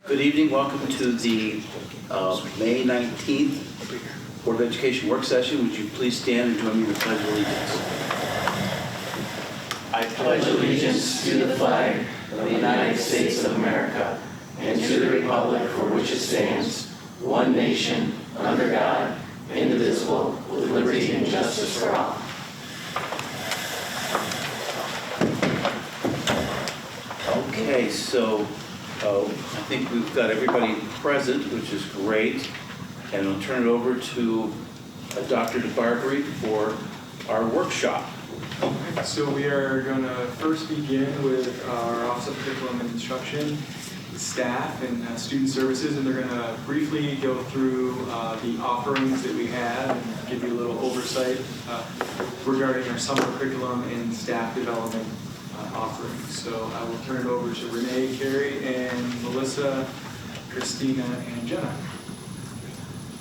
Good evening. Welcome to the May 19th Board of Education work session. Would you please stand and join me in the Pledge of Allegiance? I pledge allegiance to the flag of the United States of America and to the republic for which it stands, one nation, under God, indivisible, with liberty and justice for all. Okay, so I think we've got everybody present, which is great. And I'll turn it over to Dr. DeBarbery for our workshop. So we are going to first begin with our Office of Curriculum and Instruction staff and student services, and they're going to briefly go through the offerings that we have and give you a little oversight regarding our summer curriculum and staff development offerings. So I will turn it over to Renee, Carrie, and Melissa, Christina, and Jenna.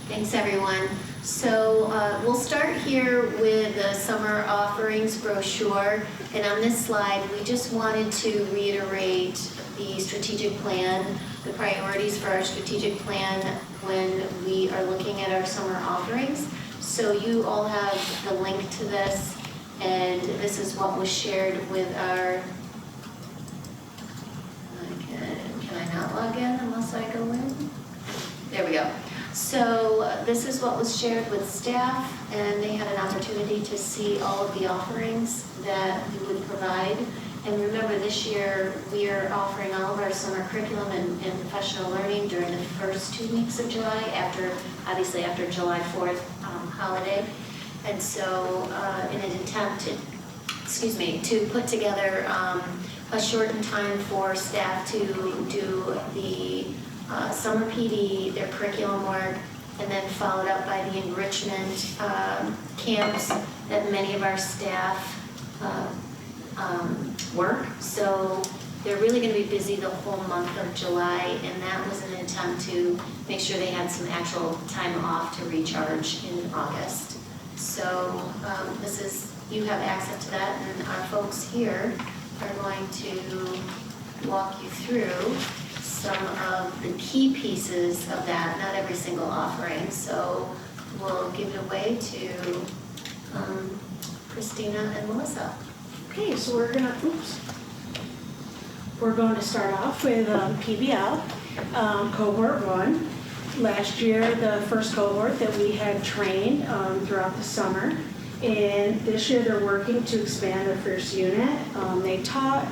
Thanks, everyone. So we'll start here with the summer offerings brochure. And on this slide, we just wanted to reiterate the strategic plan, the priorities for our strategic plan when we are looking at our summer offerings. So you all have the link to this, and this is what was shared with our, can I not log in unless I go in? There we go. So this is what was shared with staff, and they had an opportunity to see all of the offerings that we would provide. And remember, this year we are offering all of our summer curriculum and professional learning during the first 2 weeks of July, obviously after July 4th holiday. And so in an attempt to put together a shortened time for staff to do the summer PD, their curriculum work, and then followed up by the enrichment camps that many of our staff work. So they're really going to be busy the whole month of July, and that was an attempt to make sure they had some actual time off to recharge in August. So you have access to that, and our folks here are going to walk you through some of the key pieces of that, not every single offering. So we'll give it away to Christina and Melissa. Okay, so we're going to start off with PBL, cohort 1. Last year, the first cohort that we had trained throughout the summer, and this year they're working to expand their first unit. They taught,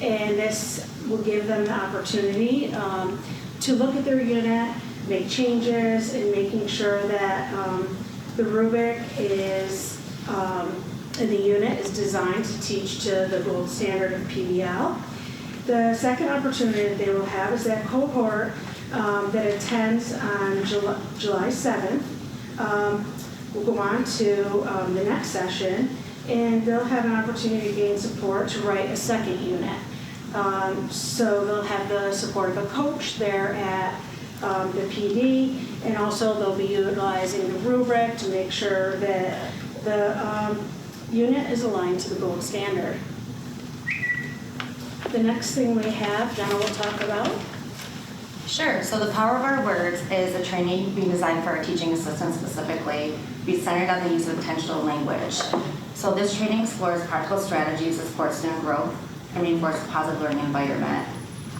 and this will give them the opportunity to look at their unit, make changes, and making sure that the rubric is in the unit is designed to teach to the gold standard of PBL. The second opportunity that they will have is that cohort that attends on July 7th will go on to the next session, and they'll have an opportunity to gain support to write a second unit. So they'll have the support of a coach there at the PD, and also they'll be utilizing the rubric to make sure that the unit is aligned to the gold standard. The next thing we have, Jenna will talk about. Sure. So the Power of Our Words is a training being designed for our teaching assistants specifically, be centered on the use of intentional language. So this training explores practical strategies that support student growth and reinforce a positive learning environment.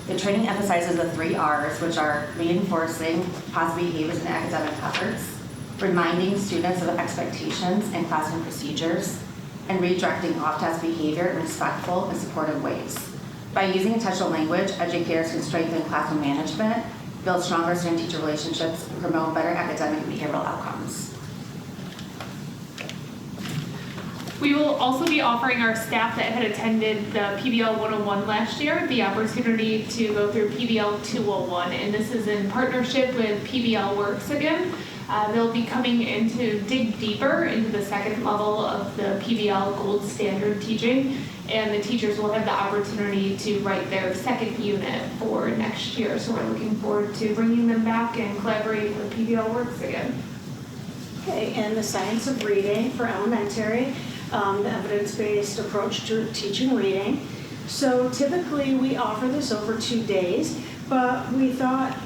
The training emphasizes the 3 R's, which are reinforcing positive behaviors and academic efforts, reminding students of expectations and classroom procedures, and redirecting off-task behavior in respectful and supportive ways. By using intentional language, educators can strengthen classroom management, build stronger student-teacher relationships, and promote better academic and behavioral outcomes. We will also be offering our staff that had attended the PBL 101 last year the opportunity to go through PBL 201, and this is in partnership with PBL Works again. They'll be coming in to dig deeper into the second level of the PBL gold standard teaching, and the teachers will have the opportunity to write their second unit for next year. So we're looking forward to bringing them back and collaborating with PBL Works again. Okay, and the science of reading for elementary, the evidence-based approach to teaching reading. So typically we offer this over 2 days, But we thought,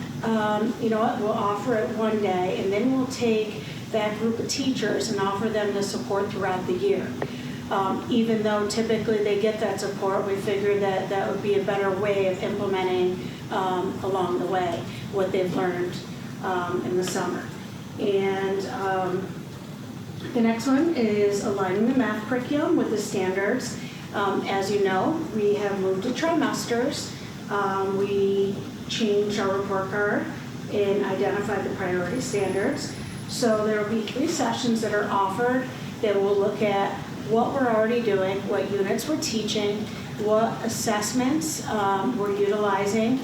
you know what, we'll offer it one day, and then we'll take that group of teachers and offer them the support throughout the year. Even though typically they get that support, we figured that that would be a better way of implementing along the way what they've learned in the summer. And the next one is aligning the math curriculum with the standards. As you know, we have moved to trimesters. We changed our report card and identified the priority standards. So there will be 3 sessions that are offered that will look at what we're already doing, what units we're teaching, what assessments we're utilizing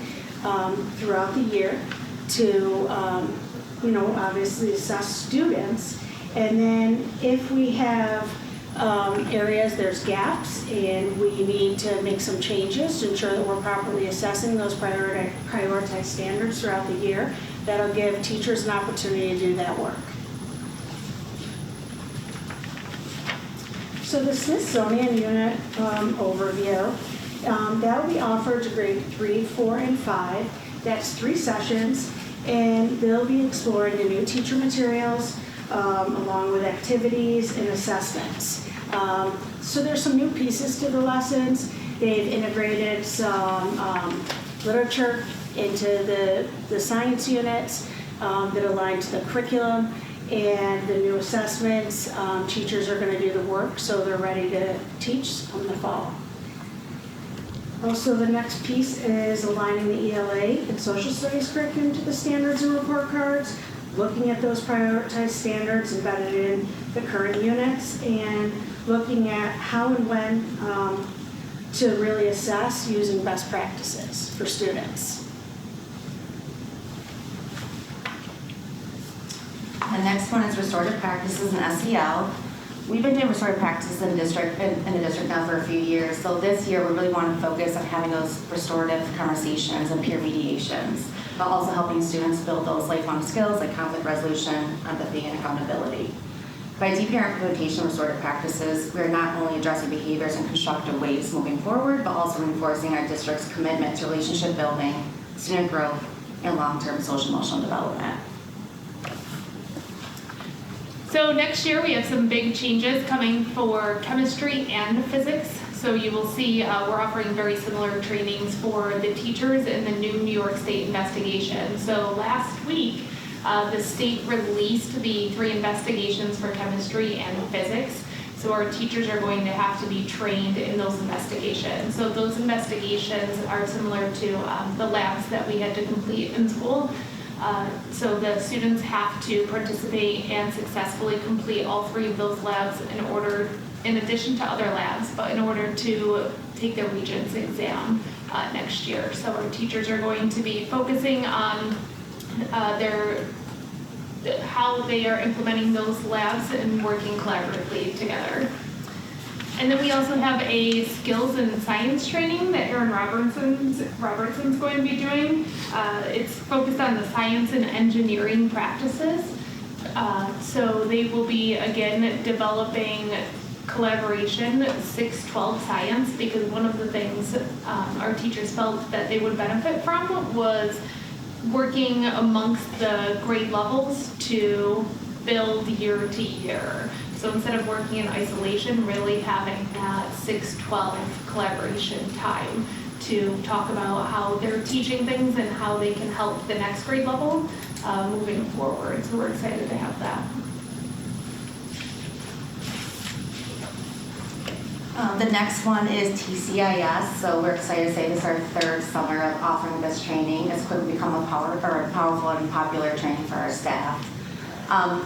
throughout the year to, you know, obviously assess students. And then if we have areas there's gaps and we need to make some changes to ensure that we're properly assessing those prioritized standards throughout the year, that'll give teachers an opportunity to do that work. So the Smithsonian unit overview, that will be offered to grade 3, 4, and 5. That's 3 sessions, and they'll be exploring the new teacher materials along with activities and assessments. So there's some new pieces to the lessons. They've integrated some literature into the science units that align to the curriculum. And the new assessments, teachers are going to do the work, so they're ready to teach in the fall. Also, the next piece is aligning the ELA and social studies curriculum to the standards and report cards, looking at those prioritized standards embedded in the current units, and looking at how and when to really assess using best practices for students. The next one is restorative practices and SEL. We've been doing restorative practices in the district now for a few years. So this year we really want to focus on having those restorative conversations and peer mediations, but also helping students build those lifelong skills like conflict resolution, empathy, and accountability. By deepening our implementation of restorative practices, we are not only addressing behaviors in constructive ways moving forward, but also reinforcing our district's commitment to relationship building, student growth, and long-term social-emotional development. So next year we have some big changes coming for chemistry and physics. So you will see we're offering very similar trainings for the teachers in the new New York State investigation. So last week, the state released the 3 investigations for chemistry and physics. So our teachers are going to have to be trained in those investigations. So those investigations are similar to the labs that we had to complete in school. So the students have to participate and successfully complete all 3 of those labs in addition to other labs, but in order to take their Regents exam next year. So our teachers are going to be focusing on how they are implementing those labs and working collaboratively together. And then we also have a skills and science training that Erin Robertson's going to be doing. It's focused on the science and engineering practices. So they will be, again, developing collaboration 6-12 science, because one of the things our teachers felt that they would benefit from was working amongst the grade levels to build year to year. So instead of working in isolation, really having that 6-12 collaboration time to talk about how they're teaching things and how they can help the next grade level moving forward. So we're excited to have that. The next one is TCIS. So we're excited to say this is our 3rd summer of offering this training. It's quickly become a powerful and popular training for our staff.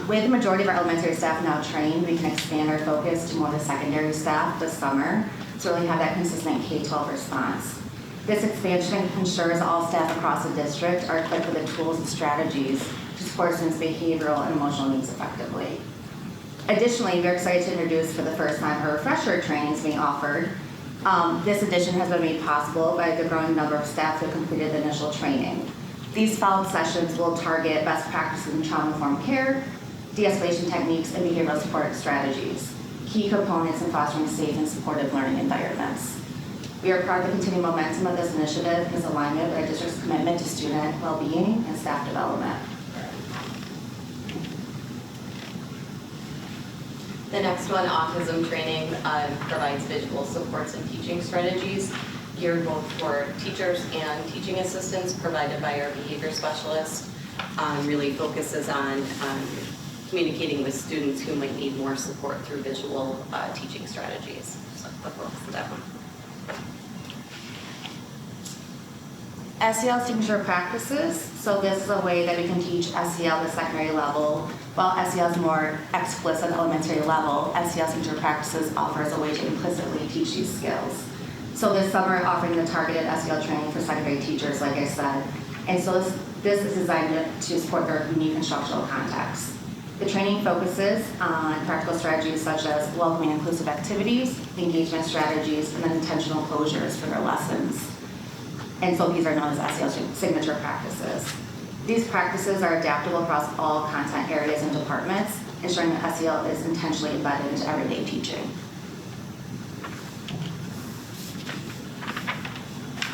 With the majority of our elementary staff now trained, we can expand our focus to more of the secondary staff this summer to really have that consistent K-12 response. This expansion ensures all staff across the district are equipped with the tools and strategies to support students' behavioral and emotional needs effectively. Additionally, we're excited to introduce for the first time our refresher trainings being offered. This addition has been made possible by the growing number of staff who completed the initial training. These followed sessions will target best practices in trauma-informed care, de-escalation techniques, and behavioral support strategies, key components in fostering safe and supportive learning environments. We are proud of the continued momentum of this initiative and its alignment with our district's commitment to student well-being and staff development. The next one, autism training, provides visual supports and teaching strategies geared both for teachers and teaching assistants provided by our behavior specialist. Really focuses on communicating with students who might need more support through visual teaching strategies. So the focus of that one. SEL signature practices. So this is a way that we can teach SEL at the secondary level. While SEL is more explicit at elementary level, SEL signature practices offers a way to implicitly teach these skills. So this summer, offering the targeted SEL training for secondary teachers, like I said. And so this is designed to support their unique instructional context. The training focuses on practical strategies such as welcoming inclusive activities, engagement strategies, and then intentional closures for their lessons. And so these are known as SEL signature practices. These practices are adaptable across all content areas and departments, ensuring that SEL is intentionally embedded into everyday teaching.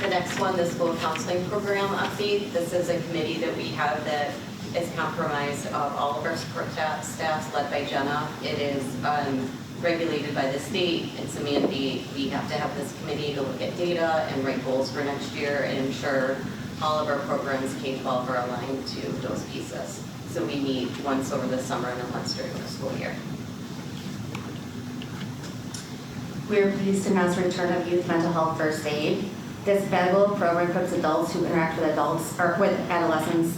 The next one, the school counseling program update. This is a committee that we have that is comprised of all of our support staffs led by Jenna. It is regulated by the state. It's a mandate. We have to have this committee to look at data and write goals for next year and ensure all of our programs K-12 are aligned to those pieces. So we meet once over the summer and then once during the school year. We are pleased to announce the return of youth mental health first aid. This valuable program equips adults who interact with adults or with adolescents,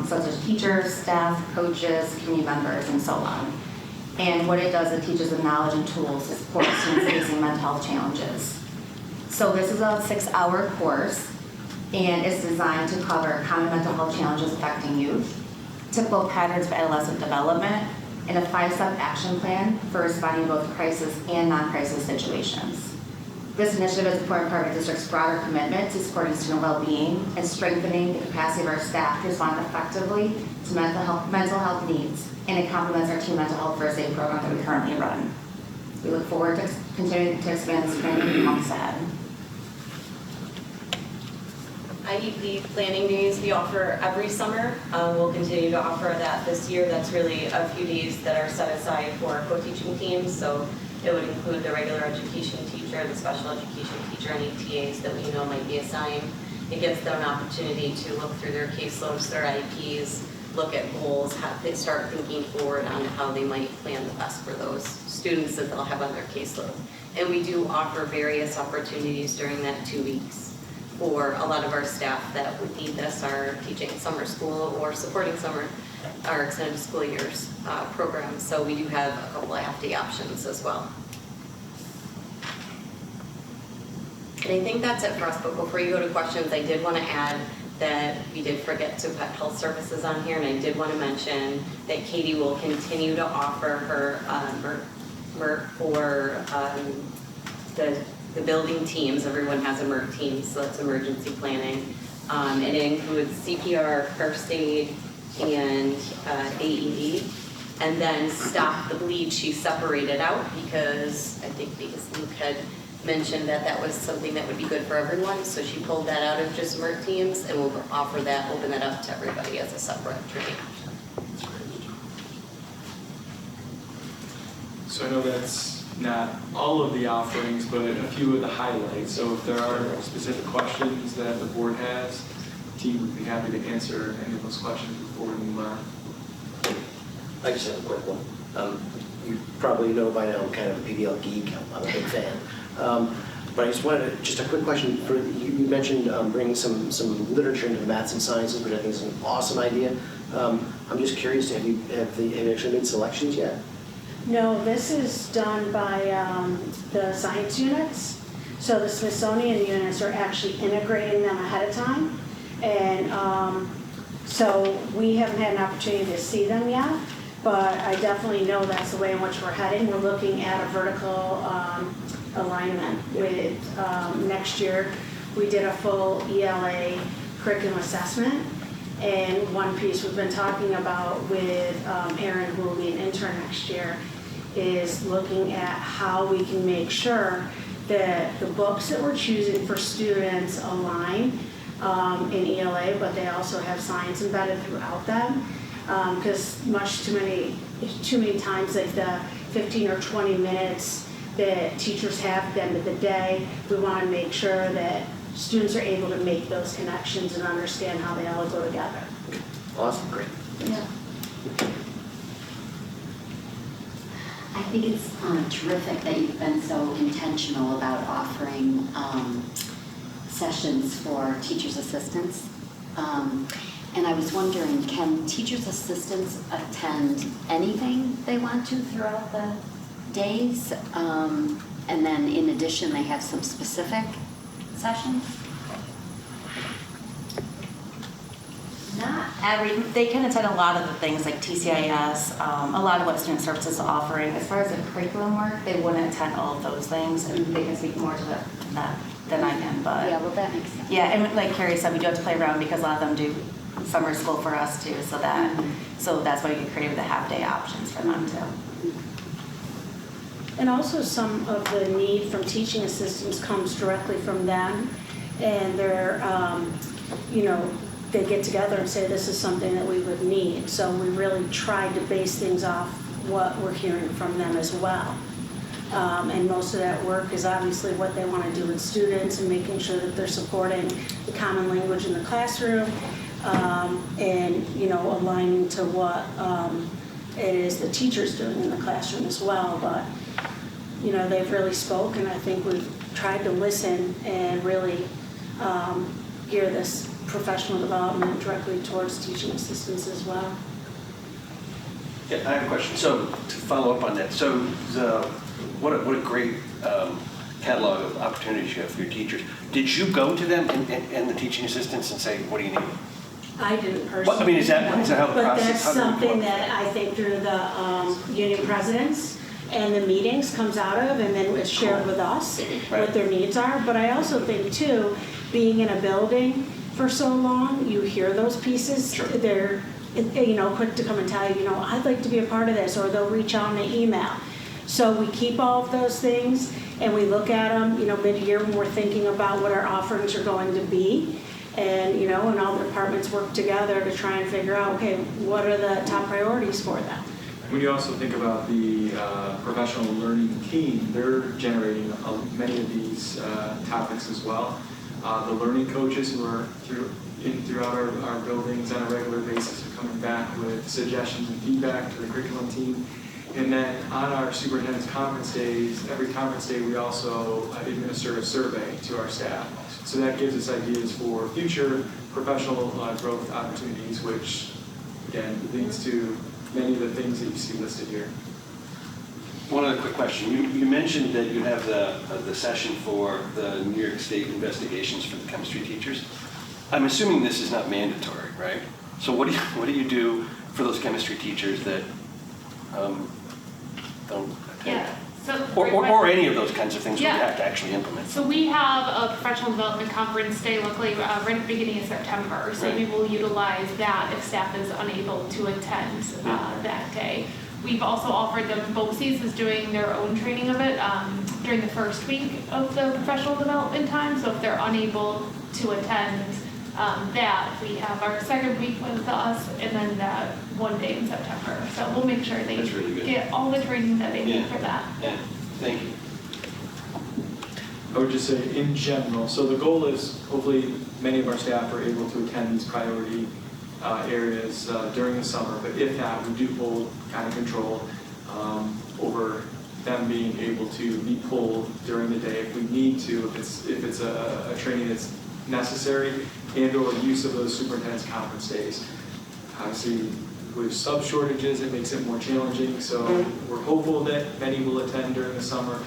such as teachers, staff, coaches, community members, and so on. And what it does, it teaches them knowledge and tools to support students facing mental health challenges. So this is a 6-hour course, and it's designed to cover common mental health challenges affecting youth, typical patterns of adolescent development, and a 5-step action plan for responding to both crisis and non-crisis situations. This initiative is an important part of the district's broader commitment to supporting student well-being and strengthening the capacity of our staff to respond effectively to mental health needs, and it complements our Team Mental Health First Aid program that we currently run. We look forward to continuing to expand this training in the months ahead. IEP planning days we offer every summer. We'll continue to offer that this year. That's really a few days that are set aside for co-teaching teams. So it would include the regular education teacher, the special education teacher, any TAs that we know might be assigned. It gives them an opportunity to look through their caseloads, their IEPs, look at goals, they start thinking forward on how they might plan the best for those students that they'll have on their caseload. And we do offer various opportunities during that 2 weeks for a lot of our staff that would need this, are teaching summer school or supporting our extended school years programs. So we do have a couple of half-day options as well. And I think that's it for us, but before you go to questions, I did want to add that we did forget to put health services on here, and I did want to mention that Katie will continue to offer her MERT for the building teams. Everyone has a MERT team, so that's emergency planning. And it includes CPR, first aid, and AED. And then Stop the Bleed, she separated out because I think Luke had mentioned that was something that would be good for everyone. So she pulled that out of just MERT teams, and we'll offer that, open that up to everybody as a separate training option. So I know that's not all of the offerings, but a few of the highlights. So if there are specific questions that the board has, the team would be happy to answer any of those questions before we move on. I just have a quick one. You probably know by now I'm kind of a PBL geek. I'm a big fan. But I just wanted just a quick question. You mentioned bringing some literature into the maths and sciences, which I think is an awesome idea. I'm just curious, have you actually made selections yet? No, this is done by the science units. So the Smithsonian units are actually integrating them ahead of time. And so we haven't had an opportunity to see them yet, but I definitely know that's the way in which we're heading. We're looking at a vertical alignment with next year. We did a full ELA curriculum assessment. And one piece we've been talking about with Erin, who will be an intern next year, is looking at how we can make sure that the books that we're choosing for students align in ELA, but they also have science embedded throughout them. Because too many times, like the 15 or 20 minutes that teachers have at the end of the day, we want to make sure that students are able to make those connections and understand how they all go together. Awesome, great. Yeah. I think it's terrific that you've been so intentional about offering sessions for teachers' assistants. And I was wondering, can teachers' assistants attend anything they want to throughout the days? And then in addition, they have some specific sessions? Not every, they can attend a lot of the things like TCIS, a lot of what student services is offering. As far as the curriculum work, they wouldn't attend all of those things, and they can speak more to that than I can, but. Yeah, well, that makes sense. Yeah, and like Carrie said, we do have to play around because a lot of them do summer school for us too, so that's why we get creative with the half-day options for them too. And also some of the need from teaching assistants comes directly from them, and they're, they get together and say this is something that we would need. So we really tried to base things off what we're hearing from them as well. And most of that work is obviously what they want to do with students and making sure that they're supporting the common language in the classroom, and aligning to what it is the teacher's doing in the classroom as well. But they've really spoken. I think we've tried to listen and really gear this professional development directly towards teaching assistants as well. Yeah, I have a question. So to follow up on that, so what a great catalog of opportunities you have for your teachers. Did you go to them and the teaching assistants and say, what do you need? I didn't personally. Well, I mean, is that how the but process? that's something that I think through the union presidents and the meetings comes out of, and then it's shared with us what their needs are. But I also think too, being in a building for so long, you hear those pieces. Sure. They're quick to come and tell you, I'd like to be a part of this, or they'll reach out in an email. So we keep all of those things and we look at them, mid-year when we're thinking about what our offerings are going to be. And, and all the departments work together to try and figure out, okay, what are the top priorities for them? When you also think about the professional learning team, they're generating many of these topics as well. The learning coaches who are throughout our buildings on a regular basis are coming back with suggestions and feedback to the curriculum team. And then on our superintendent's conference days, every conference day we also administer a survey to our staff. So that gives us ideas for future professional growth opportunities, which again leads to many of the things that you see listed here. One other quick question. You mentioned that you have the session for the New York State investigations for the chemistry teachers. I'm assuming this is not mandatory, right? So what do you do for those chemistry teachers that don't attend? Yeah. So Or any of those kinds of things Yeah. we have to actually implement? So we have a professional development conference day, luckily, right at the beginning of September. So we will utilize that if staff is unable to attend that day. We've also offered them, BOCES is doing their own training of it during the first week of the professional development time. So if they're unable to attend that, we have our second week with us and then that one day in September. So we'll make sure they get all the training that they need for that. Yeah, thank you. I would just say in general, so the goal is hopefully many of our staff are able to attend these priority areas during the summer, but if not, we do hold kind of control over them being able to be pulled during the day if we need to, if it's a training that's necessary, and or use of those superintendent's conference days. Obviously, with sub shortages, it makes it more challenging, so we're hopeful that many will attend during the summer,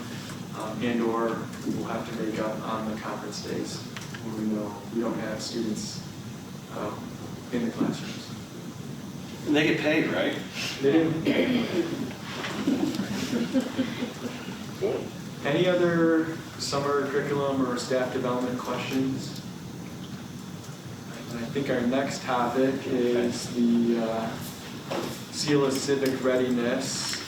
and or we will have to make up on the conference days when we know we don't have students in the classrooms. And they get paid, right? They do. Any other summer curriculum or staff development questions? And I think our next topic is the seal of civic readiness.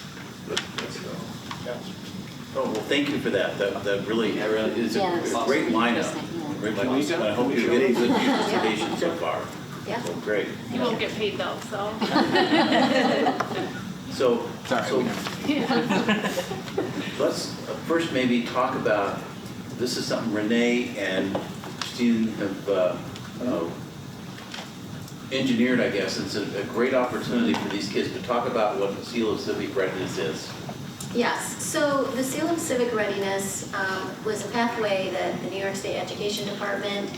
Let's go. Oh, well, thank you for that. That really is Yeah, a great lineup. yeah. Great Can we lineup. go? I hope you're getting good participation so far. Yeah. So great. You won't get paid though, so. So, Sorry, so we know. let's first maybe talk about, this is something Renee and Christine have engineered, I guess. It's a great opportunity for these kids to talk about what the Seal of Civic Readiness is. Yes, so the Seal of Civic Readiness was a pathway that the New York State Education Department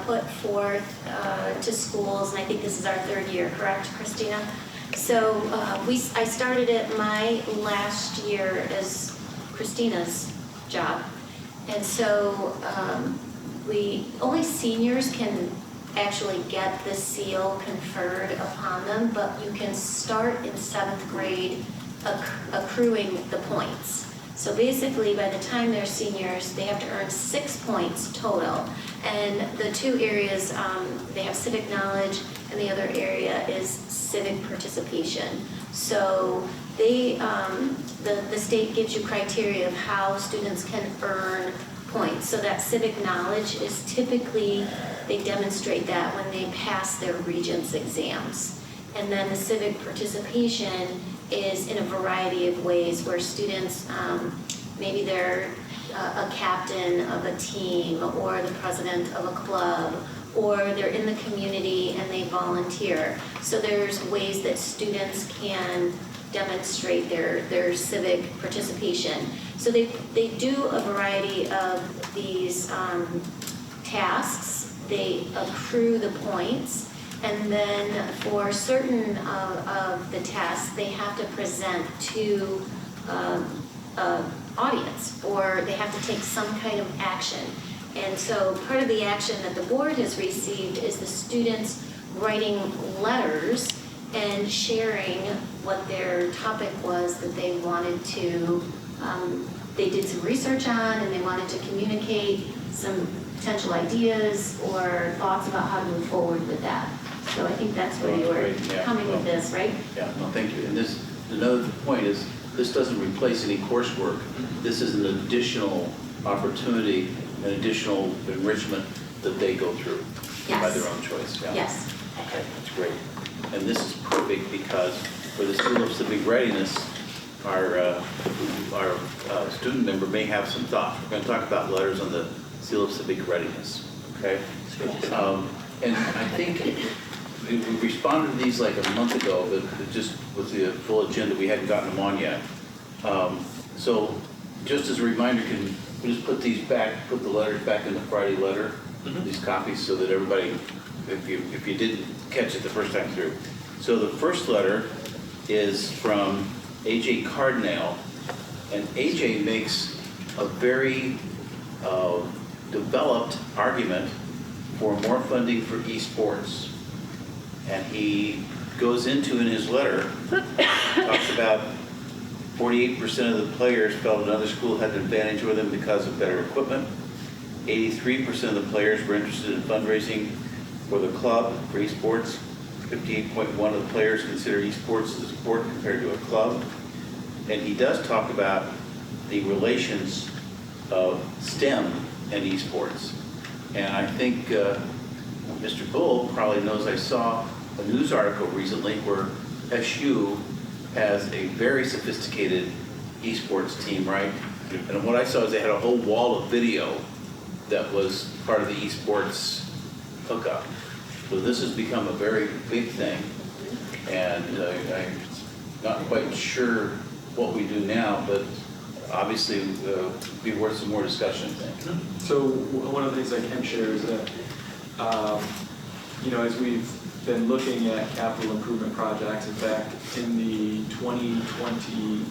put forth to schools, and I think this is our third year, correct, Christina? So I started it my last year as Christina's job, and so only seniors can actually get the seal conferred upon them, but you can start in 7th grade accruing the points. So basically, by the time they're seniors, they have to earn 6 points total. And the two areas, they have civic knowledge, and the other area is civic participation. So they, the state gives you criteria of how students can earn points. So that civic knowledge is typically, they demonstrate that when they pass their Regents exams. And then the civic participation is in a variety of ways where students, maybe they're a captain of a team or the president of a club, or they're in the community and they volunteer. So there's ways that students can demonstrate their civic participation. So they do a variety of these tasks. They accrue the points, and then for certain of the tasks, they have to present to audience, or they have to take some kind of action. And so part of the action that the board has received is the students writing letters and sharing what their topic was that they wanted to, they did some research on, and they wanted to communicate some potential ideas or thoughts about how to move forward with that. So I think that's where you were Great, yeah. coming with this, right? Yeah, no, thank you. And this, another point is, this doesn't replace any coursework. This is an additional opportunity, an additional enrichment that they go through by Yes. their own choice. Yeah. Yes. Okay, that's great. And this is perfect because for the Seal of Civic Readiness, our student member may have some thoughts. We're going to talk about letters on the Seal of Civic Readiness, okay? And I think we responded to these like a month ago, but it just was the full agenda. We hadn't gotten them on yet. So just as a reminder, can we just put these back, put the letters back in the Friday letter, these copies, so that everybody, if you didn't catch it the first time through. So the first letter is from AJ Cardinale, and AJ makes a very developed argument for more funding for esports. And he goes into, in his letter, talks about 48% of the players felt another school had an advantage over them because of better equipment. 83% of the players were interested in fundraising for the club for esports. 58.1% of the players consider esports as a sport compared to a club. And he does talk about the relations of STEM and esports. And I think Mr. Bull probably knows, I saw a news article recently where SU has a very sophisticated esports team, right? And what I saw is they had a whole wall of video that was part of the esports hookup. So this has become a very big thing. And I'm not quite sure what we do now, but obviously it'd be worth some more discussion, I think. So one of the things I can share is that, as we've been looking at capital improvement projects, in fact, in the 2022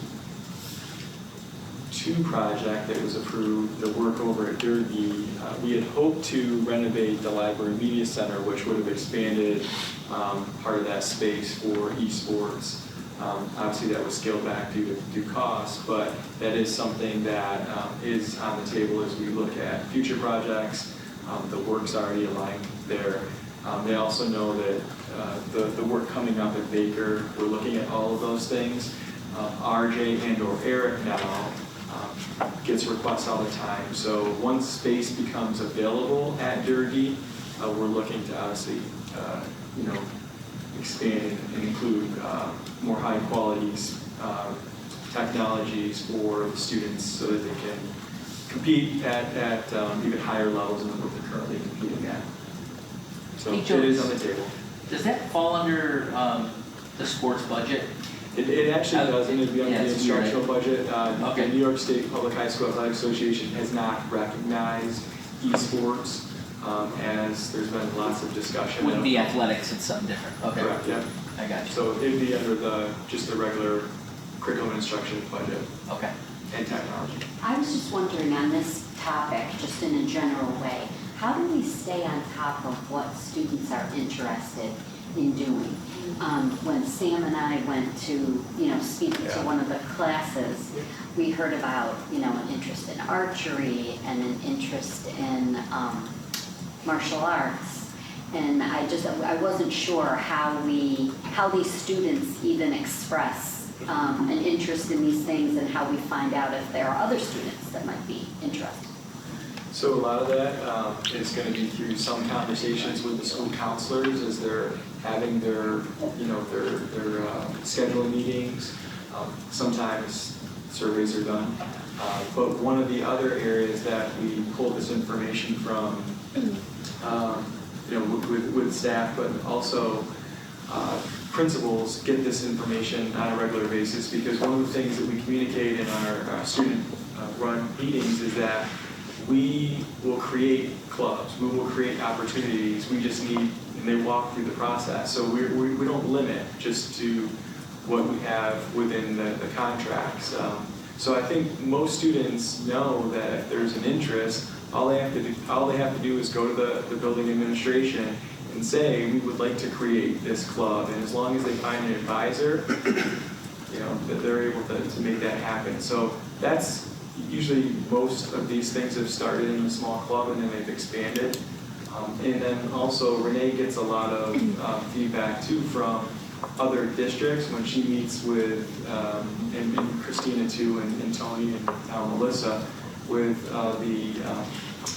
project that was approved, the work over at Derby, we had hoped to renovate the library media center, which would have expanded part of that space for esports. Obviously, that was scaled back due to cost, but that is something that is on the table as we look at future projects. The work's already aligned there. They also know that the work coming up at Baker, we're looking at all of those things. RJ and or Eric now gets requests all the time. So once space becomes available at Durkee, we're looking to obviously, expand and include more high quality technologies for the students so that they can compete at even higher levels than what they're currently competing at. So Hey, it Joe, is on the table. Does that fall under the sports budget? It actually doesn't. It'd be under Yeah, the it's weird, instructional budget. Okay. The New York State Public High School Athletic Association has not recognized esports, as there's been lots of discussion. Wouldn't be athletics, it's something different. Okay. Correct, yeah. I got you. So it'd be under just the regular curriculum and instruction budget Okay. and technology. I was just wondering on this topic, just in a general way, how do we stay on top of what students are interested in doing? When Sam and I went to, speak to one of the classes, we heard about, an interest in archery and an interest in martial arts. And I wasn't sure how these students even express an interest in these things and how we find out if there are other students that might be interested. So a lot of that is going to be through some conversations with the school counselors as they're having their scheduling meetings. Sometimes surveys are done. But one of the other areas that we pull this information from, with staff, but also principals get this information on a regular basis, because one of the things that we communicate in our student-run meetings is that we will create clubs, we will create opportunities, we just need, and they walk through the process. So we don't limit just to what we have within the contracts. So I think most students know that if there's an interest, all they have to do is go to the building administration and say, we would like to create this club. And as long as they find an advisor, that they're able to make that happen. So that's usually most of these things have started in a small club and then they've expanded. And then also Renee gets a lot of feedback too from other districts when she meets with, and Christina too, and Tony and Melissa, with the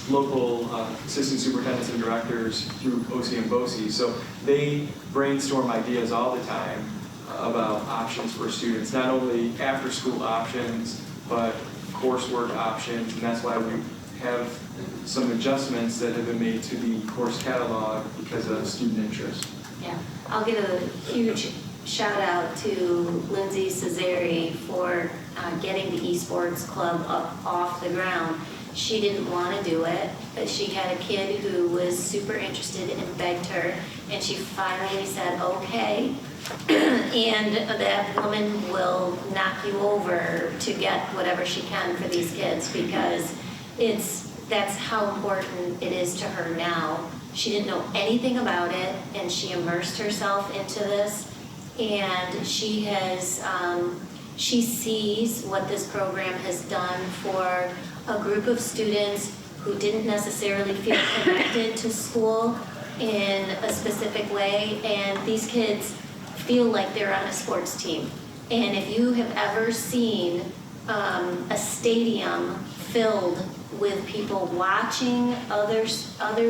local assistant superintendents and directors through OC and BOCE. So they brainstorm ideas all the time about options for students, not only after school options, but coursework options, and that's why we have some adjustments that have been made to the course catalog because of student interest. Yeah, I'll give a huge shout out to Lindsay Cesare for getting the esports club up off the ground. She didn't want to do it, but she had a kid who was super interested and begged her, and she finally said, okay. And that woman will knock you over to get whatever she can for these kids, because that's how important it is to her now. She didn't know anything about it, and she immersed herself into this, and she sees what this program has done for a group of students who didn't necessarily feel connected to school in a specific way, and these kids feel like they're on a sports team. And if you have ever seen a stadium filled with people watching other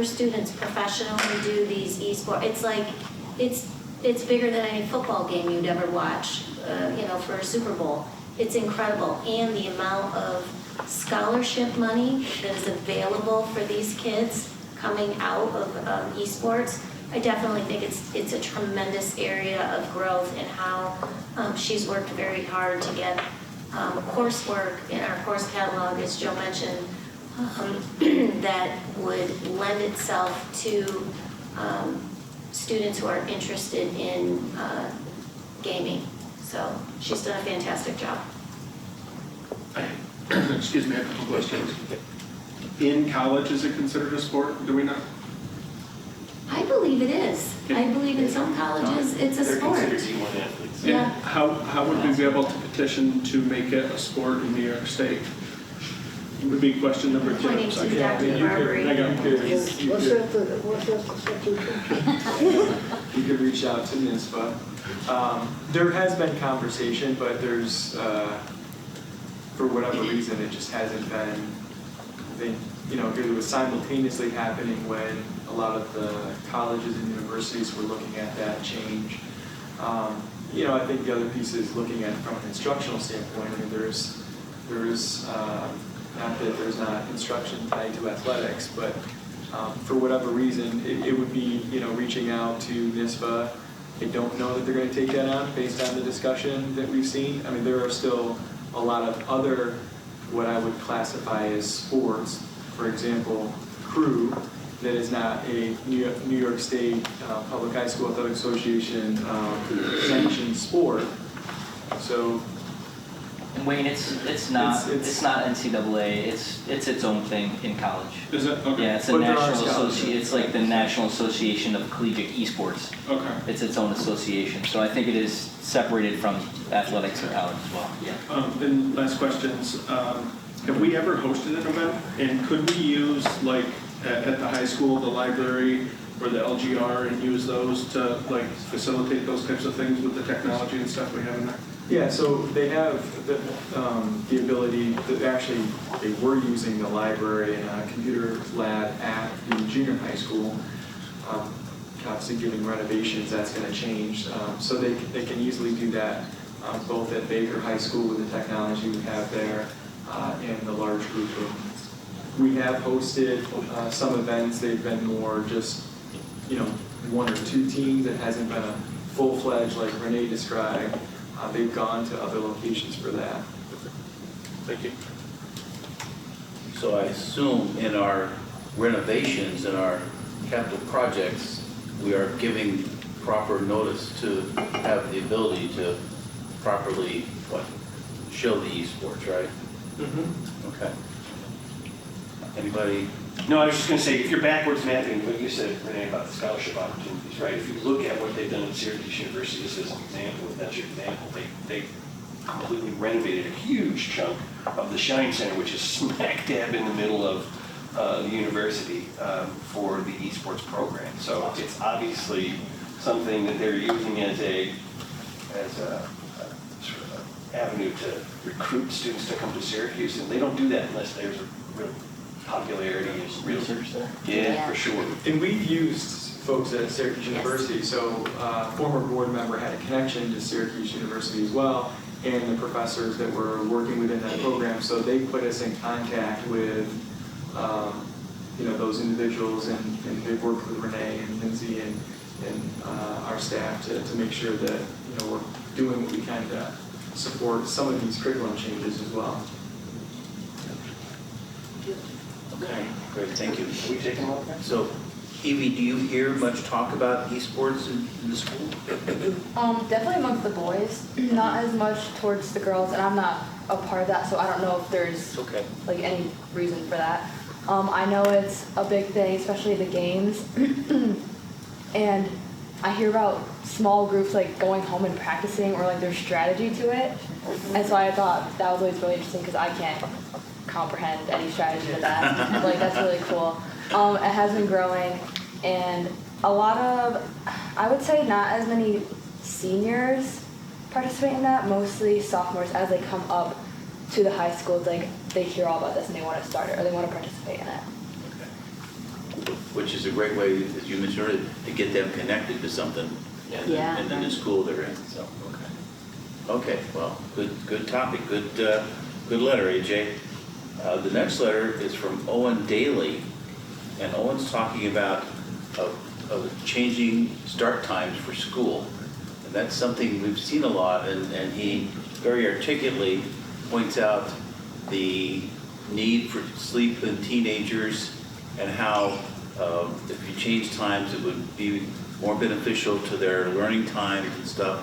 students professionally do these esports, it's like it's bigger than any football game you'd ever watch, for a Super Bowl. It's incredible, and the amount of scholarship money that is available for these kids coming out of esports. I definitely think it's a tremendous area of growth, and how she's worked very hard to get coursework in our course catalog, as Joe mentioned, that would lend itself to students who are interested in gaming. So she's done a fantastic job. Excuse me, I have a couple questions. In college, is it considered a sport? Do we know? I believe it is. I believe in some colleges it's a sport. They're considered D1 athletes. And Yeah. how would we be able to petition to make it a sport in New York State? Would be question number 2. Pointing to Yeah, Dr. you Barbary. You could reach out to NISBA. There has been conversation, but there's for whatever reason, it just hasn't been, it was simultaneously happening when a lot of the colleges and universities were looking at that change. I think the other piece is looking at it from an instructional standpoint. I mean, there's not that there's not instruction tied to athletics, but for whatever reason, it would be, reaching out to NISBA. I don't know that they're going to take that on based on the discussion that we've seen. I mean, there are still a lot of other, what I would classify as sports. For example, crew, that is not a New York State Public High School Athletic Association sanctioned sport. So. And Wayne, it's not NCAA. It's its own thing in college. Is it? Okay. Yeah, it's a national association. It's like the National Association of Collegiate Esports. Okay. It's its own association. So I think it is separated from athletics in college as well. Yeah. And last questions. Have we ever hosted an event? And could we use, like, at the high school, the library, or the LGR, and use those to, like, facilitate those types of things with the technology and stuff we have in there? Yeah, so they have the ability to actually, they were using the library and a computer lab at the junior high school. Obviously, given renovations, that's going to change. So they can easily do that both at Baker High School with the technology we have there and the large group rooms. We have hosted some events. They've been more just, one or two teams. It hasn't been a full-fledged, like Renee described. They've gone to other locations for that. Thank you. So I assume in our renovations and our capital projects, we are giving proper notice to have the ability to properly, show the esports, right? Mm-hmm. Okay. Anybody? No, I was just going to say, if you're backwards mapping what you said, Renee, about the scholarship opportunities, right? If you look at what they've done at Syracuse University, just as an example, if that's your example, they completely renovated a huge chunk of the Shine Center, which is smack dab in the middle of the university for the esports program. So it's obviously something that they're using as a sort of avenue to recruit students to come to Syracuse, and they don't do that unless there's a real popularity and real research there. Yeah, for sure. And we've used folks at Syracuse University, so former board member had a connection to Syracuse University as well, and the professors that were working within that program, so they put us in contact with those individuals, and they've worked with Renee and Lindsay and our staff to make sure that we're doing what we can to support some of these curriculum changes as well. Okay, great, thank you. Are we taking one? So, Evie, do you hear much talk about esports in the school? Definitely amongst the boys, not as much towards the girls, and I'm not a part of that, so I don't know if there's like any reason for that. I know it's a big thing, especially the games, and I hear about small groups like going home and practicing, or like there's strategy to it, and so I thought that was always really interesting because I can't comprehend any strategy to that. Like, that's really cool. It has been growing, and a lot of, I would say not as many seniors participate in that, mostly sophomores as they come up to the high schools, like they hear all about this and they want to start it or they want to participate in it. Okay. Which is a great way, as you mentioned earlier, to get them connected to something in the new school they're in. So, okay, well, good topic, good letter, AJ. The next letter is from Owen Daly, and Owen's talking about changing start times for school. And that's something we've seen a lot, and he very articulately points out the need for sleep in teenagers and how if you change times it would be more beneficial to their learning times and stuff.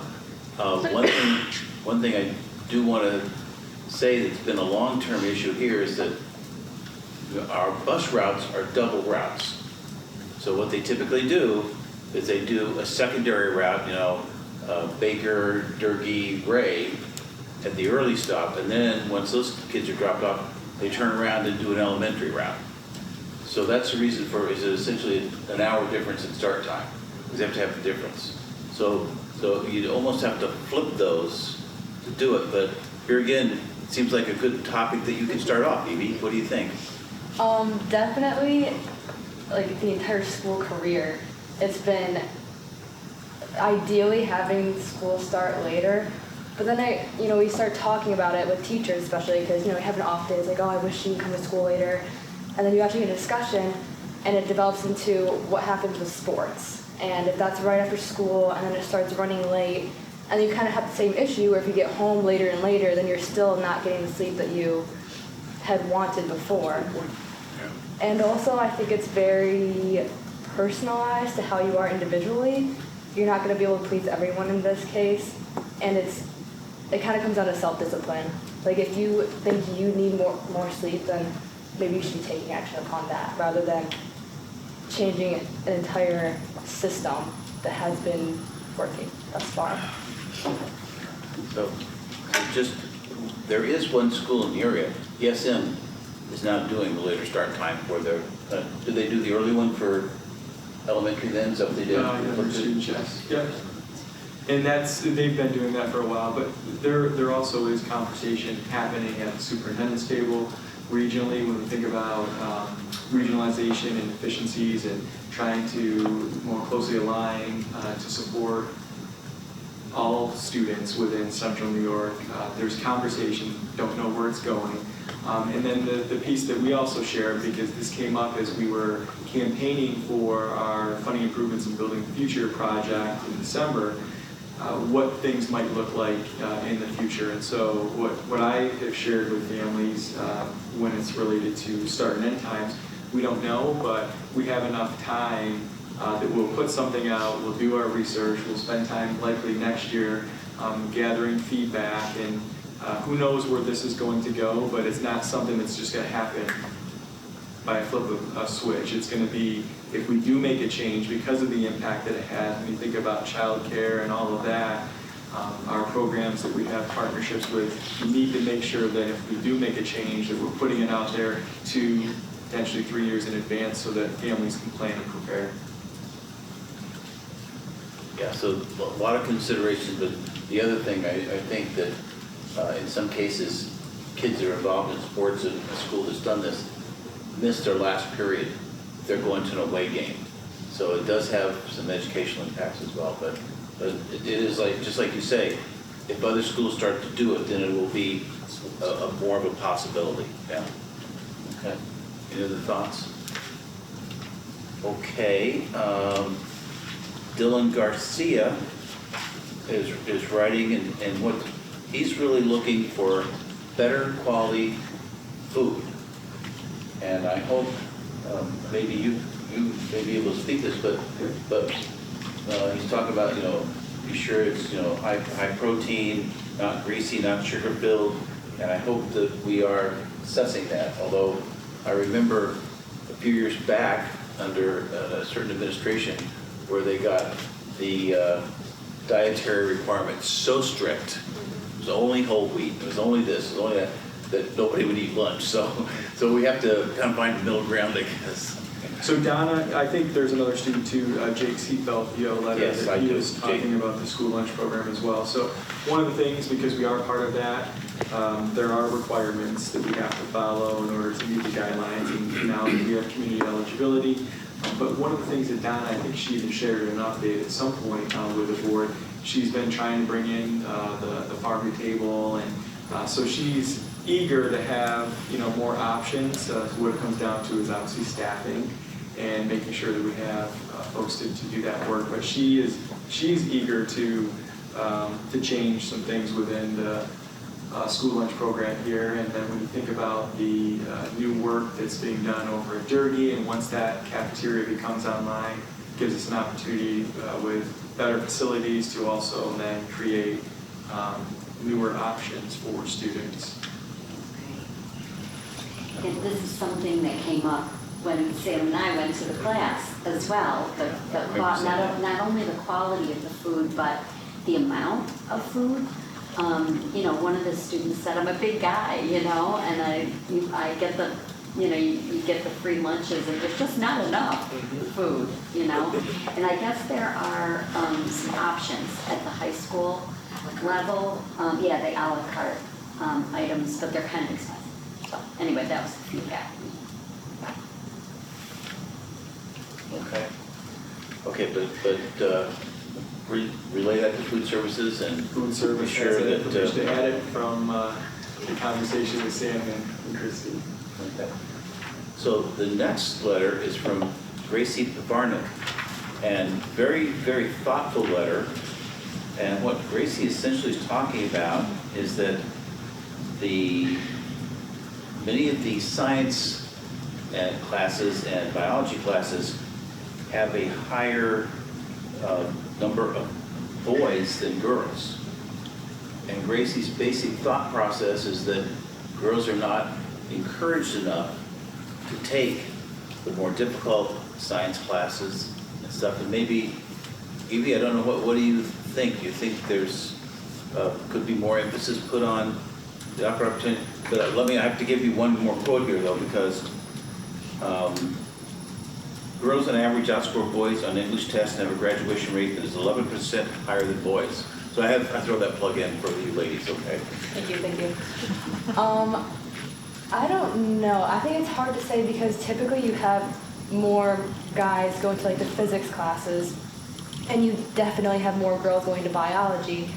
One thing I do want to say that's been a long-term issue here is that our bus routes are double routes. So what they typically do is they do a secondary route, Baker, Durkee, Ray at the early stop, and then once those kids are dropped off, they turn around and do an elementary route. So that's the reason for is essentially an hour difference in start time, because they have to have the difference. So you almost have to flip those to do it, but here again, it seems like a good topic that you can start off. Evie, what do you think? Definitely, like the entire school career, it's been ideally having school start later. But then we start talking about it with teachers, especially because, we have an off day. It's like, oh, I wish you could come to school later. And then you actually get a discussion, and it develops into what happens with sports. And if that's right after school, and then it starts running late, and you kind of have the same issue where if you get home later and later, then you're still not getting the sleep that you had wanted before. And also, I think it's very personalized to how you are individually. You're not going to be able to please everyone in this case, and it kind of comes down to self-discipline. Like if you think you need more sleep, then maybe you should be taking action upon that rather than changing an entire system that has been working thus far. So there is one school in the area, ESM, is now doing the later start time for their, do they do the early one for elementary then? Is that what they did? For students, yes. Yep. And they've been doing that for a while, but there also is conversation happening at the superintendent's table regionally when we think about regionalization and efficiencies and trying to more closely align to support all students within Central New York. There's conversation, don't know where it's going. And then the piece that we also shared, because this came up as we were campaigning for our Funding Improvements in Building the Future project in December, what things might look like in the future. And so what I have shared with families when it's related to start and end times, we don't know, but we have enough time that we'll put something out, we'll do our research, we'll spend time likely next year gathering feedback, and who knows where this is going to go, but it's not something that's just going to happen by a flip of a switch. It's going to be, if we do make a change because of the impact that it has, when you think about childcare and all of that, our programs that we have partnerships with, we need to make sure that if we do make a change, that we're putting it out there 2, potentially 3 years in advance so that families can plan and prepare. Yeah, so a lot of considerations, but the other thing, I think that in some cases, kids that are involved in sports and a school that's done this miss their last period. They're going to an away game. So it does have some educational impacts as well, but it is like, just like you say, if other schools start to do it, then it will be a more of a possibility. Yeah. Okay. Any other thoughts? Okay. Dylan Garcia is writing, and what he's really looking for better quality food. And I hope maybe you may be able to speak this, but he's talking about, be sure it's, high protein, not greasy, not sugar filled, and I hope that we are assessing that. Although I remember a few years back under a certain administration where they got the dietary requirements so strict. It was only whole wheat, it was only this, it was only that nobody would eat lunch. So we have to kind of find the middle ground, I guess. So Donna, I think there's another student too, Jake Seatbelt, you have a letter Yes, that he was talking about the school lunch program as well. So one of the things, because we are part of that, there are requirements that we have to follow in order to meet the guidelines, and now we have community eligibility. But one of the things that Donna, I think she even shared an update at some point with the board, she's been trying to bring in the farm table, and so she's eager to have more options. What it comes down to is obviously staffing and making sure that we have folks to do that work. But she's eager to change some things within the school lunch program here. And then when you think about the new work that's being done over at Durkee, and once that cafeteria becomes online, it gives us an opportunity with better facilities to also then create newer options for students. And this is something that came up when Sam and I went to the class as well. Not only the quality of the food, but the amount of food. One of the students said, "I'm a big guy, and I get the, you get the free lunches, and there's just not enough food, And I guess there are some options at the high school level. The a la carte items, but they're kind of expensive. So anyway, that was the feedback. Okay. Okay, but relay that to food services and Food service be sure has that that, information to add it from the conversation with Sam and Christy. okay. So the next letter is from Gracie Pavarnik, and very, very thoughtful letter. And what Gracie essentially is talking about is that many of the science classes and biology classes have a higher number of boys than girls. And Gracie's basic thought process is that girls are not encouraged enough to take the more difficult science classes and stuff. And maybe, Evie, I don't know, what do you think? Do you think there's could be more emphasis put on the upper opportunity? But I have to give you one more quote here though, because girls on average outscore boys on English tests and have a graduation rate that is 11% higher than boys. So I throw that plug in for you ladies, okay? Thank you, thank you. I don't know. I think it's hard to say because typically you have more guys going to like the physics classes, and you definitely have more girls going to biology.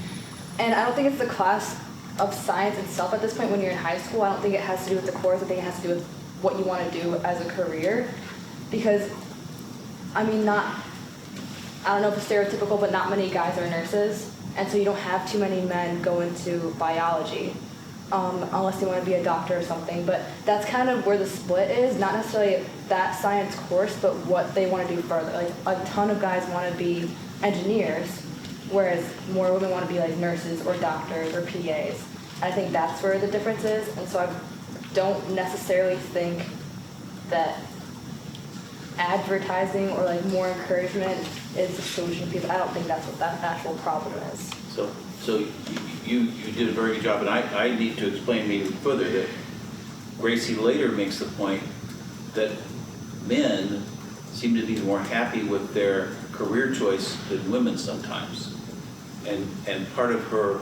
And I don't think it's the class of science itself at this point when you're in high school. I don't think it has to do with the course. I think it has to do with what you want to do as a career. Because, I mean, I don't know if it's stereotypical, but not many guys are nurses. And so you don't have too many men go into biology, unless they want to be a doctor or something. But that's kind of where the split is, not necessarily that science course, but what they want to do further. Like a ton of guys want to be engineers, whereas more women want to be like nurses or doctors or PAs. I think that's where the difference is. And so I don't necessarily think that advertising or like more encouragement is the solution to people. I don't think that's what that actual problem is. So you did a very good job, and I need to explain maybe further that Gracie later makes the point that men seem to be more happy with their career choice than women sometimes. And part of her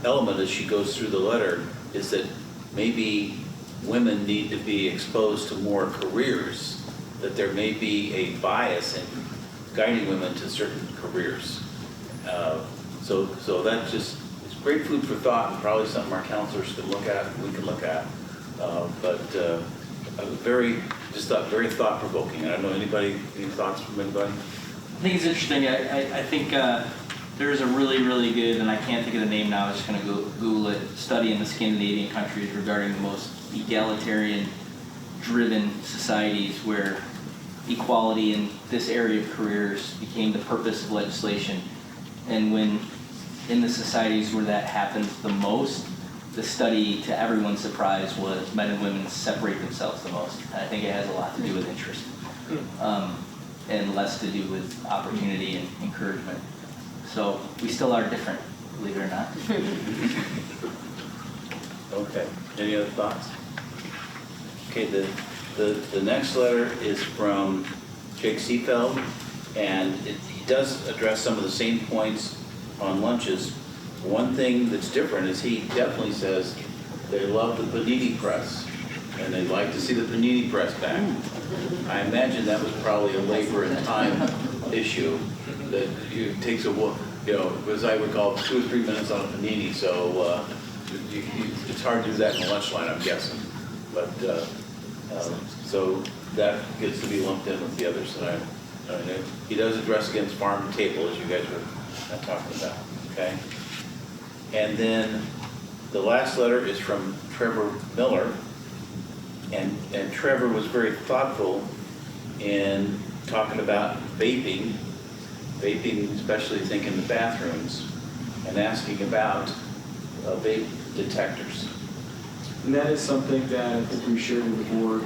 element as she goes through the letter is that maybe women need to be exposed to more careers, that there may be a bias in guiding women to certain careers. So that just, it's great food for thought, and probably something our counselors can look at, we can look at. Very thought-provoking. I don't know, any thoughts from anybody? I think it's interesting. I think there is a really, really good, and I can't think of the name now, I was just going to Google it, study in the Scandinavian countries regarding the most egalitarian-driven societies where equality in this area of careers became the purpose of legislation. And when in the societies where that happens the most, the study, to everyone's surprise, was men and women separate themselves the most. And I think it has a lot to do with interest, and less to do with opportunity and encouragement. So we still are different, believe it or not. Okay, any other thoughts? Okay, the next letter is from Jake Seefeld, and he does address some of the same points on lunches. One thing that's different is he definitely says they love the panini press, and they'd like to see the panini press back. I imagine that was probably a labor and time issue that it takes as I would call 2 or 3 minutes on a panini, so it's hard to do that in the lunch line, I'm guessing. But so that gets to be lumped in with the others. And he does address against farm to table, as you guys were talking about. Okay. And then the last letter is from Trevor Miller, and Trevor was very thoughtful in talking about vaping, especially I think in the bathrooms, and asking about vape detectors. And that is something that I think we shared with the board.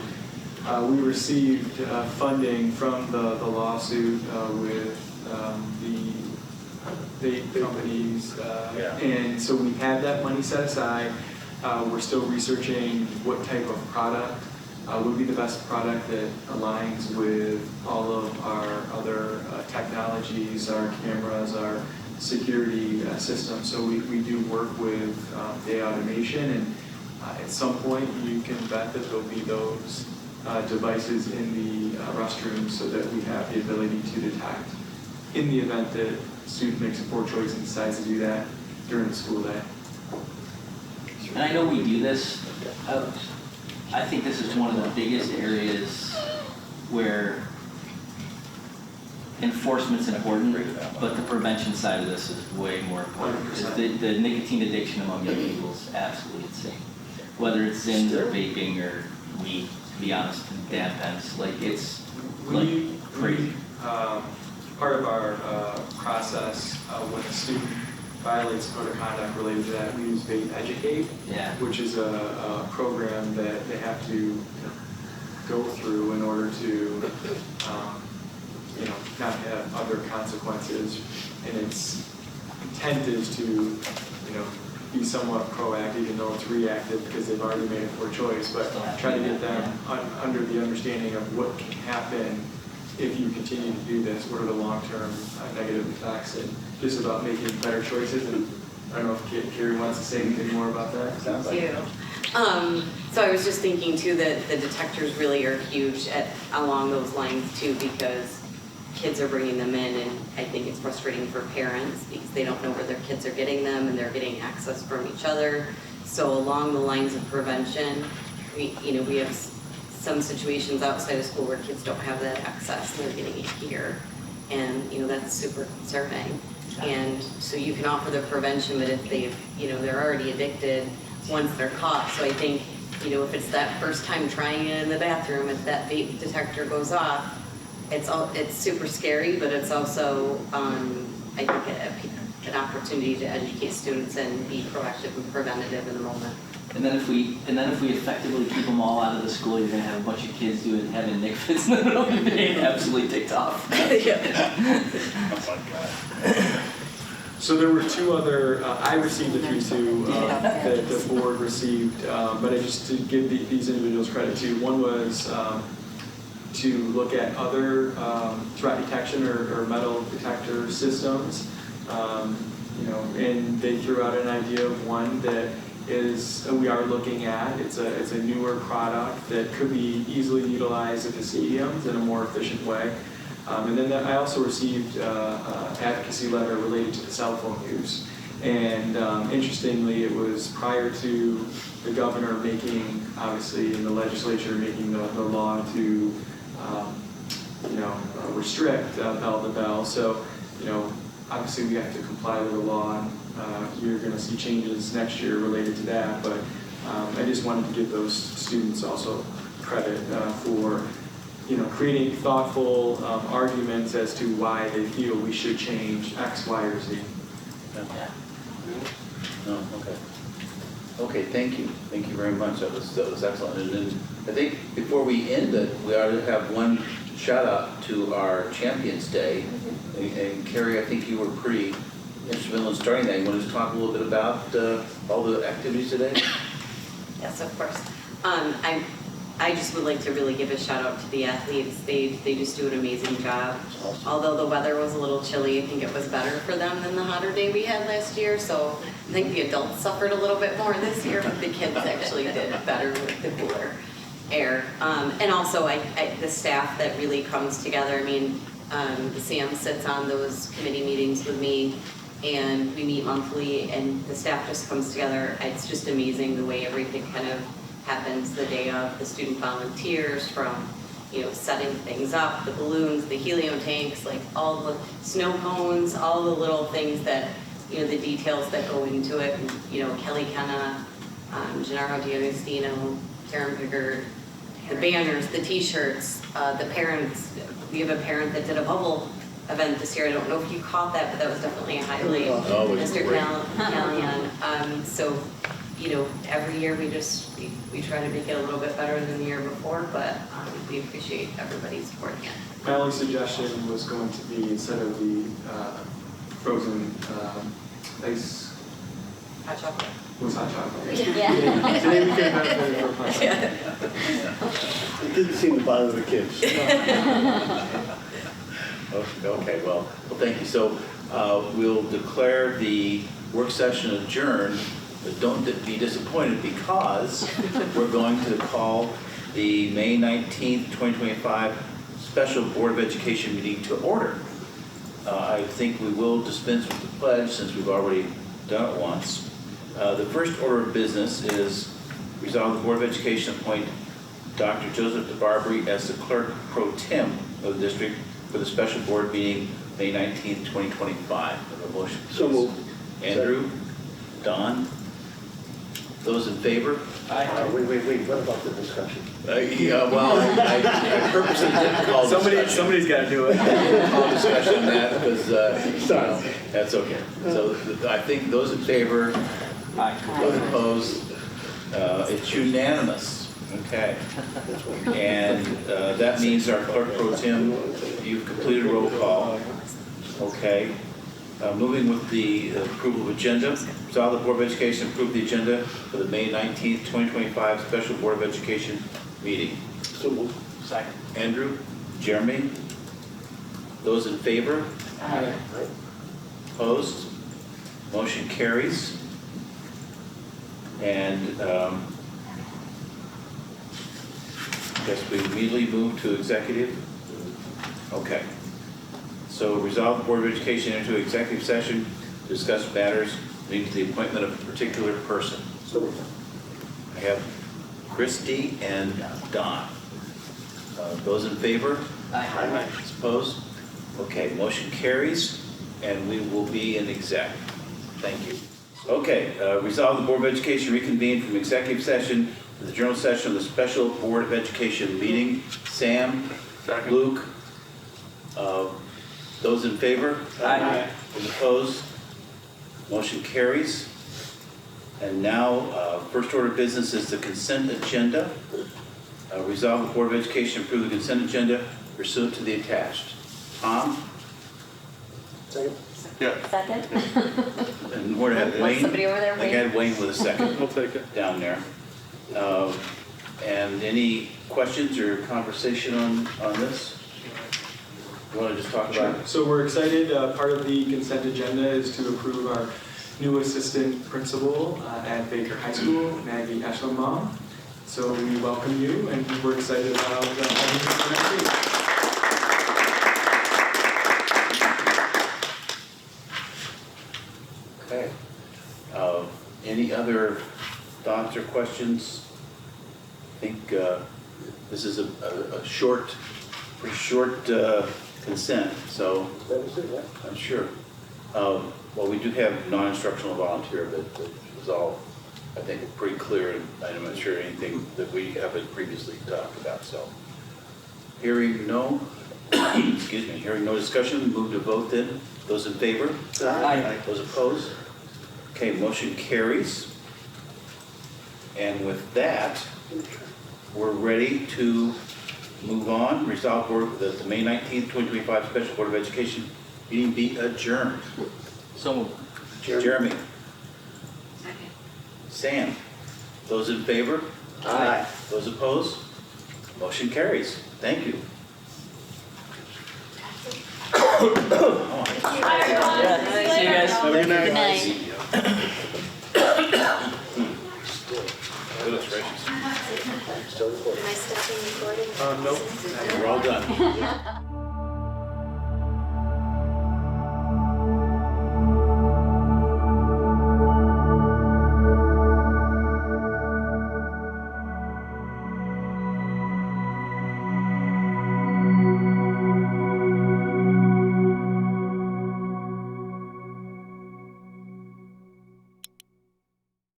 We received funding from the lawsuit with the vape companies, and so we have that money set aside. We're still researching what type of product would be the best product that aligns with all of our other technologies, our cameras, our security system. So we do work with day automation, and at some point you can bet that there'll be those devices in the restrooms so that we have the ability to detect in the event that a student makes a poor choice and decides to do that during the school day. And I know we do this. I think this is one of the biggest areas where enforcement's important, but the prevention side of this is way more important. Because the nicotine addiction among young people is absolutely insane. Whether it's Zins or vaping or weed, to be honest, and dab pens, like it's crazy. Part of our process when a student violates code of conduct related to that, we use Vape Educate, which is a program that they have to go through in order to not have other consequences. And its intent is to be somewhat proactive, even though it's reactive because they've already made a poor choice, but try to get them under the understanding of what can happen if you continue to do this. What are the long-term negative effects, and just about making better choices. And I don't know if Carrie wants to say anything more about that. Sounds like it. So I was just thinking too that the detectors really are huge along those lines too, because kids are bringing them in, and I think it's frustrating for parents because they don't know where their kids are getting them, and they're getting access from each other. So along the lines of prevention, we have some situations outside of school where kids don't have that access and they're getting it here, and that's super concerning. And so you can offer the prevention, but if they're already addicted once they're caught. So I think if it's that first time trying it in the bathroom, if that vape detector goes off, it's super scary, but it's also I think an opportunity to educate students and be proactive and preventative in the moment. And then if we effectively keep them all out of the school, you're gonna have a bunch of kids having Nick fits in the middle of the day and absolutely ticked off. Oh my God. So there were two other, I received a few too, that the board received, but I just to give these individuals credit too. One was to look at other threat detection or metal detector systems, and they threw out an idea of one that we are looking at. It's a newer product that could be easily utilized at the stadiums in a more efficient way. And then I also received an advocacy letter related to the cell phone use. And interestingly, it was prior to the governor making, obviously, in the legislature making the law to, restrict bell to bell. So, obviously we have to comply with the law. And, you're going to see changes next year related to that. But I just wanted to give those students also credit for creating thoughtful arguments as to why they feel we should change X, Y, or Z. Yeah. No, okay. Okay, thank you. Thank you very much. That was excellent. And then I think before we end it, we ought to have one shout out to our Champions Day. And Carrie, I think you were pretty instrumental in starting that. You want to talk a little bit about all the activities today? Yes, of course. I just would like to really give a shout out to the athletes. They just do an amazing job. Awesome. Although the weather was a little chilly, I think it was better for them than the hotter day we had last year. So I think the adults suffered a little bit more this year, but the kids actually did better with the cooler air. And also the staff that really comes together. I mean, Sam sits on those committee meetings with me, and we meet monthly, and the staff just comes together. It's just amazing the way everything kind of happens the day of. The student volunteers from, setting things up, the balloons, the helium tanks, like all the snow cones, all the little things that, the details that go into it. And, Kelly Kenna, Gennaro D'Agostino, Karen Pickard, the banners, the t-shirts, the parents. We have a parent that did a bubble event this year. I don't know if you caught that, but that was definitely a highlight. Mr. Callahan. So, every year we try to make it a little bit better than the year before, but we appreciate everybody supporting it. My only suggestion was going to be, instead of the frozen ice, Hot chocolate. it was hot chocolate. Yeah. Today we could have benefited for hot chocolate. It didn't seem to bother the kids. Okay, well, thank you. So we'll declare the work session adjourned, but don't be disappointed because we're going to call the May 19th, 2025 special Board of Education meeting to order. I think we will dispense with the pledge since we've already done it once. The first order of business is resolve the Board of Education appoint Dr. Joseph DeBarbary as the clerk pro tem of the district for the special board meeting May 19th, 2025. Have a motion, please. So moved. Andrew, Don, those in favor? Wait, what about the discussion? Yeah, well, I purposely didn't call discussion. Somebody's got to do it. I didn't call discussion on that because, that's okay. So I think those in favor, those opposed, it's unanimous. Okay. And that means our clerk pro tem, you've completed roll call. Okay. Moving with the approval of agenda. Resolve the Board of Education approve the agenda for the May 19th, 2025 special Board of Education meeting. So moved. Second. Andrew, Jeremy, those in favor? Aye. Opposed? Motion carries. And I guess we immediately move to executive. Okay. So resolve the Board of Education into executive session to discuss matters leading to the appointment of a particular person. So moved. I have Christy and Don. Those in favor? Aye. Opposed? Okay, motion carries, and we will be in exec. Thank you. Okay, resolve the Board of Education reconvene from executive session to the general session of the special Board of Education meeting. Sam, Luke, those in favor? Aye. Those opposed? Motion carries. And now, first order of business is the consent agenda. Resolve the Board of Education approve the consent agenda pursuant to the attached. Tom? Second. Yeah. Second? And more to have Was Wayne. somebody over there I think I had Wayne with a second. I'll take it. Down there. And any questions or conversation on this? You want to just talk about it? So we're excited. Part of the consent agenda is to approve our new assistant principal at Baker High School, Maggie Eschelbaum. So we welcome you, and we're excited about having you next week. Okay. Any other thoughts or questions? I think this is a short, pretty short consent, so That was it, yeah. I'm sure. Well, we do have non-instructional volunteer, but it was all, I think, pretty clear, and I'm not sure anything that we haven't previously talked about, so. Hearing no, excuse me, hearing no discussion, move to vote then. Those in favor? Aye. Those opposed? Okay, motion carries. And with that, we're ready to move on. Resolve board that the May 19th, 2025 Special Board of Education meeting be adjourned. So moved. Jeremy. Second. Sam. Those in favor? Aye. Those opposed? Motion carries. Thank you. Oh, See you guys. Have a good night. Good night. Goodness gracious. Still recording. Am I stopping recording? Nope. We're all done.